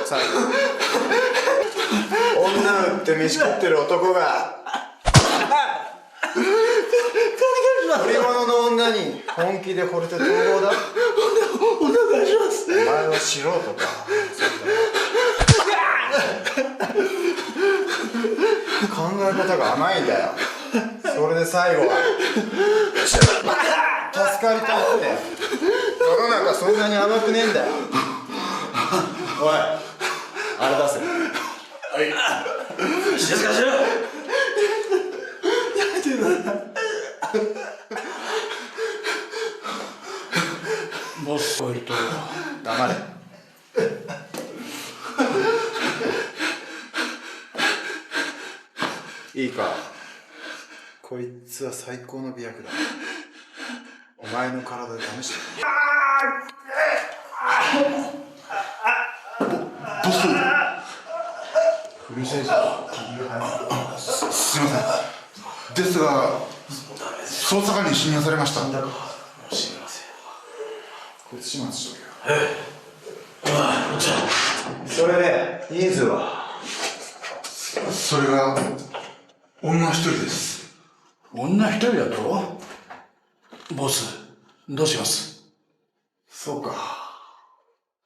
最後女売って飯食ってる男が売り物の女に本気で惚れて逃亡だ。お願いします。お前は素人か。考え方が甘いんだよ。それで最後は助かりたいって。世の中そんなに甘くねえんだよ。おい、あれ出せ。はい。静かにしろ。やめてください。ボスと黙れ。いいか、こいつは最高の美薬だ。お前の体で試してみろ。ボス、うるせえじゃん。すいません。ですが、捜査官に信用されました。すみません。こいつ始末しとけよ。それで人数は？それが女一人です。女一人だと？ボス、どうします？そうか。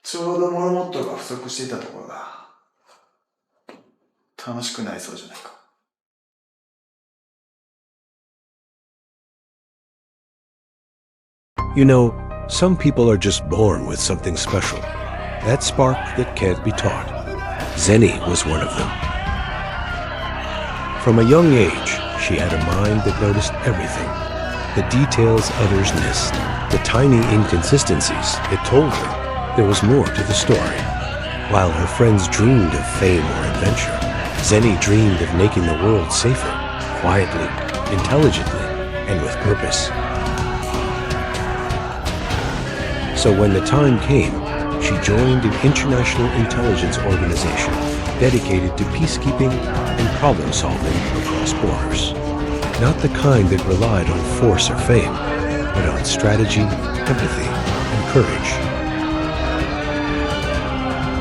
ちょうどモルモットが不足していたところだ。楽しくないそうじゃないか。You know, some people are just born with something special. That spark that can't be taught. Zeni was one of them. From a young age, she had a mind that noticed everything. The details others missed, the tiny inconsistencies that told her there was more to the story. While her friends dreamed of fame or adventure, Zeni dreamed of making the world safer, quietly, intelligently, and with purpose. So when the time came, she joined an international intelligence organization dedicated to peacekeeping and problem solving across borders. Not the kind that relied on force or fame, but on strategy, empathy, and courage.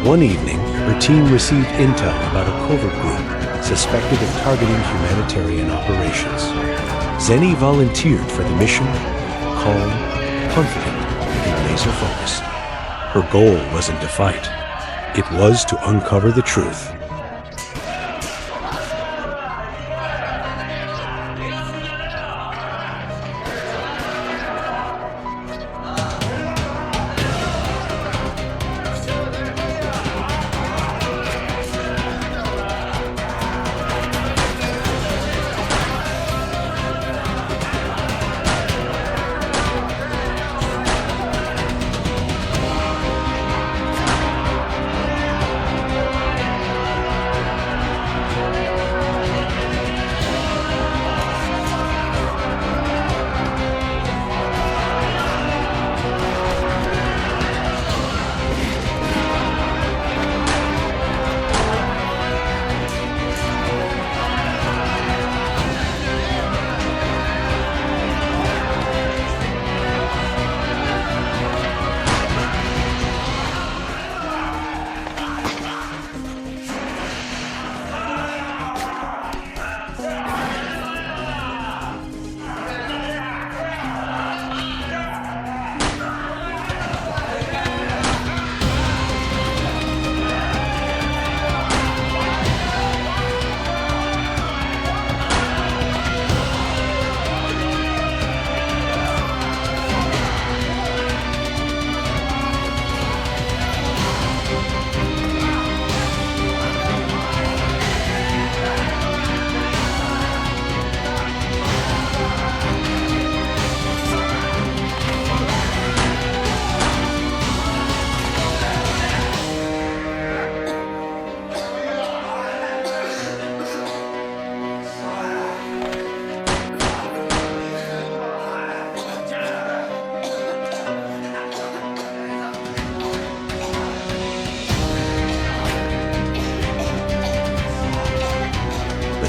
One evening, her team received intel about a covert group suspected of targeting humanitarian operations. Zeni volunteered for the mission, calm, confident, and laser focused. Her goal wasn't to fight. It was to uncover the truth.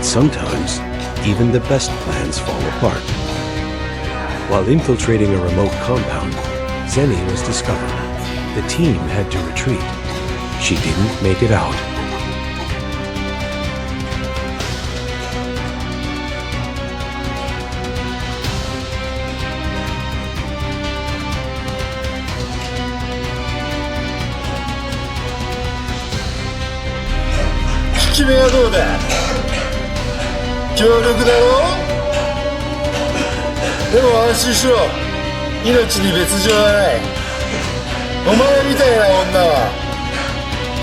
Sometimes, even the best plans fall apart. While infiltrating a remote compound, Zeni was discovered. The team had to retreat. She didn't make it out. Kimiはどうだ？協力だろ？でも安心しろ。命に別状はない。お前みたいな女は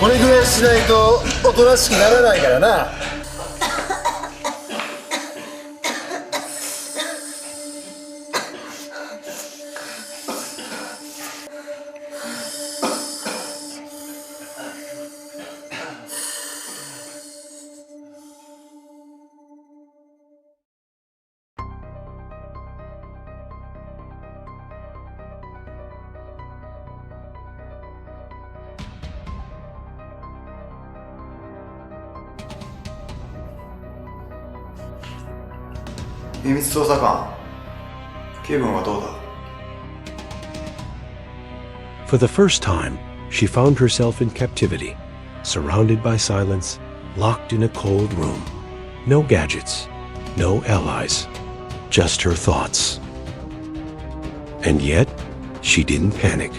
これぐらいしないとおとなしくならないからな。秘密捜査官、気分はどうだ？ For the first time, she found herself in captivity, surrounded by silence, locked in a cold room. No gadgets, no allies, just her thoughts. And yet, she didn't panic.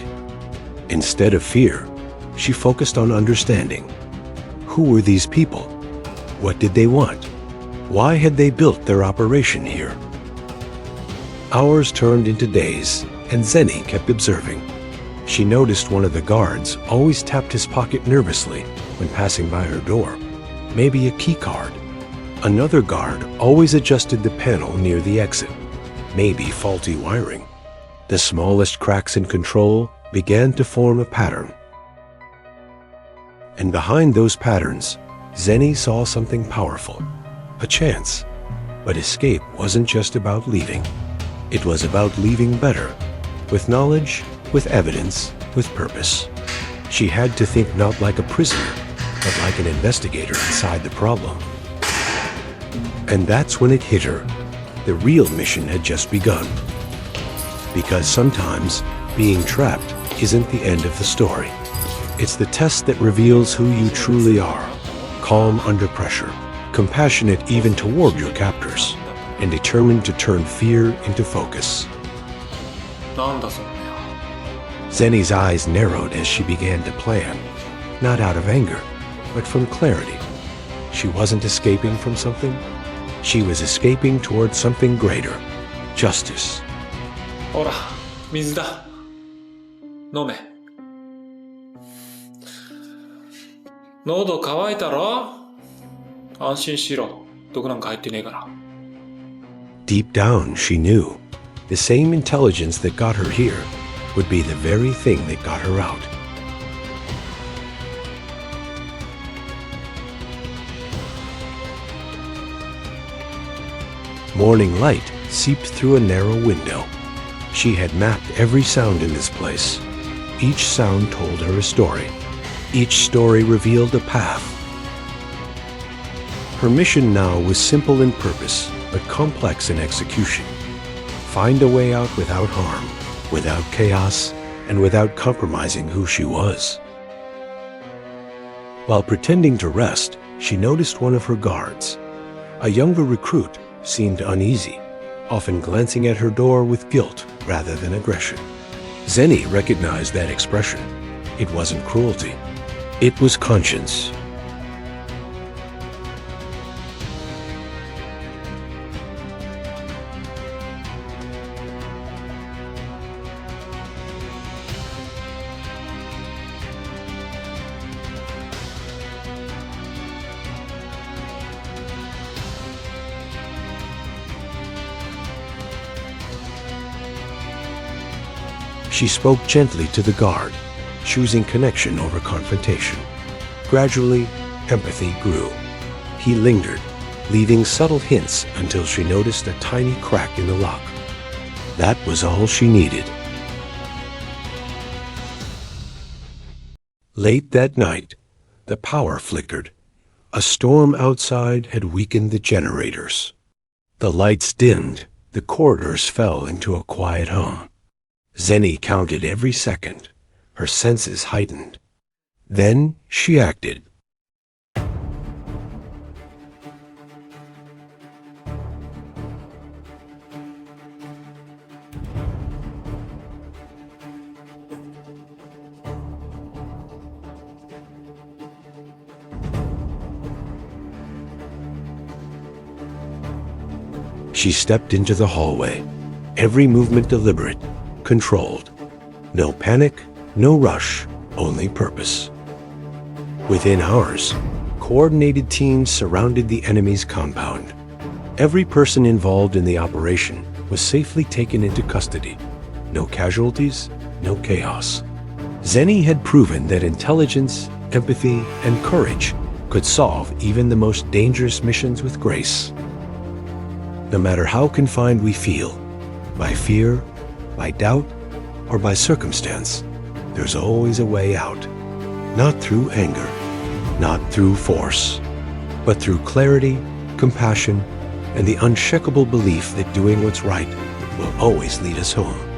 Instead of fear, she focused on understanding. Who were these people? What did they want? Why had they built their operation here? Hours turned into days, and Zeni kept observing. She noticed one of the guards always tapped his pocket nervously when passing by her door. Maybe a key card. Another guard always adjusted the panel near the exit. Maybe faulty wiring. The smallest cracks in control began to form a pattern. And behind those patterns, Zeni saw something powerful. A chance. But escape wasn't just about leaving. It was about leaving better. With knowledge, with evidence, with purpose. She had to think not like a prisoner, but like an investigator inside the problem. And that's when it hit her. The real mission had just begun. Because sometimes being trapped isn't the end of the story. It's the test that reveals who you truly are. Calm under pressure. Compassionate even toward your captors, and determined to turn fear into focus. なんだそれ。 Zeni's eyes narrowed as she began to plan, not out of anger, but from clarity. She wasn't escaping from something. She was escaping toward something greater. Justice. ほら、水だ。飲め。喉乾いたろ？安心しろ。毒なんか入ってねえから。 Deep down, she knew the same intelligence that got her here would be the very thing that got her out. Morning light seeped through a narrow window. She had mapped every sound in this place. Each sound told her a story. Each story revealed a path. Her mission now was simple in purpose, but complex in execution. Find a way out without harm, without chaos, and without compromising who she was. While pretending to rest, she noticed one of her guards. A younger recruit seemed uneasy, often glancing at her door with guilt rather than aggression. Zeni recognized that expression. It wasn't cruelty. It was conscience. She spoke gently to the guard, choosing connection over confrontation. Gradually, empathy grew. He lingered, leaving subtle hints until she noticed a tiny crack in the lock. That was all she needed. Late that night, the power flickered. A storm outside had weakened the generators. The lights dimmed, the corridors fell into a quiet hum. Zeni counted every second, her senses heightened. Then she acted. She stepped into the hallway, every movement deliberate, controlled. No panic, no rush, only purpose. Within hours, coordinated teams surrounded the enemy's compound. Every person involved in the operation was safely taken into custody. No casualties, no chaos. Zeni had proven that intelligence, empathy, and courage could solve even the most dangerous missions with grace. No matter how confined we feel, by fear, by doubt, or by circumstance, there's always a way out. Not through anger, not through force, but through clarity, compassion, and the unshakable belief that doing what's right will always lead us home.